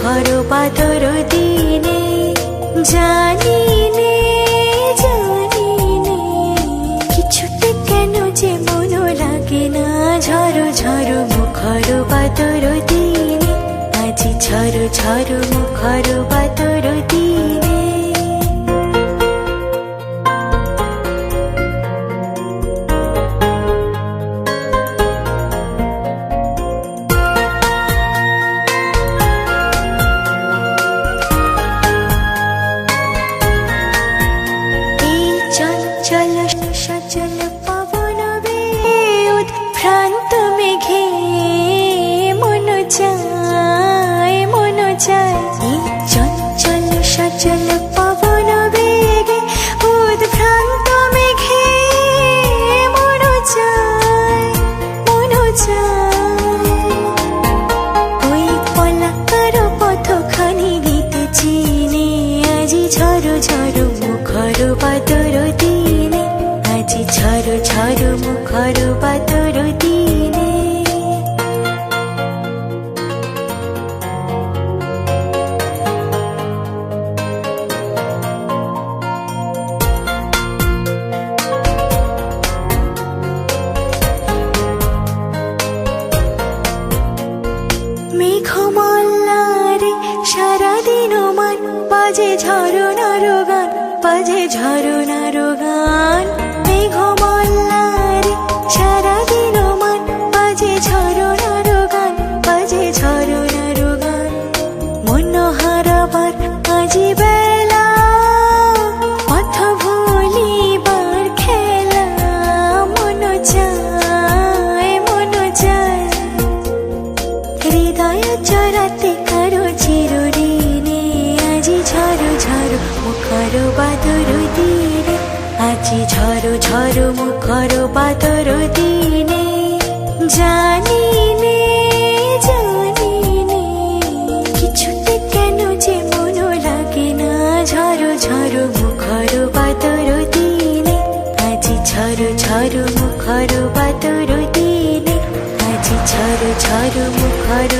মুখর বাদর দিনে জানি নে কিছুতে কেন যে মন লাগে না ঝড় ঝড় মুখর বাদর দিনে আজি ঝড় ঝড় মুখর বাদর দিনে চঞ্চল সচল পবন উদ্ভ্রান্ত মেঘে মন চায় এই চঞ্চল সচল পবন বেগে উদ্ভ্রান্ত মেঘে মন চায় ওই পলাকার পথখানি দিতে চিনে আজি ঝড় ঝড় মুখর বাদর দিনে আজি ঝড় ঝড় মুখর বাদর দিনে মেঘমল্লারে সারাদিন মান বাজে ঝরনার গান বাজে ঝরনার গান মেঘমল্লারে সারাদিন মান বাজে ঝরনার গান বাজে ঝরনার গান মন হারাবার আজি বেলা পথ ভুলিবার খেলা মন চায় হৃদয় চরাতে কারো চিরদিনে আজি ঝড় ঝড় মুখর বাদর দিনে আজি ঝড় ঝড় মুখর বাদর দিনে জানি নে কিছুতে কেন যে মন লাগে না ঝড় ঝড় মুখর বাদর দিনে আজি ঝড় ঝড় মুখর বাদর দিনে আজি ঝড় ঝড় মুখর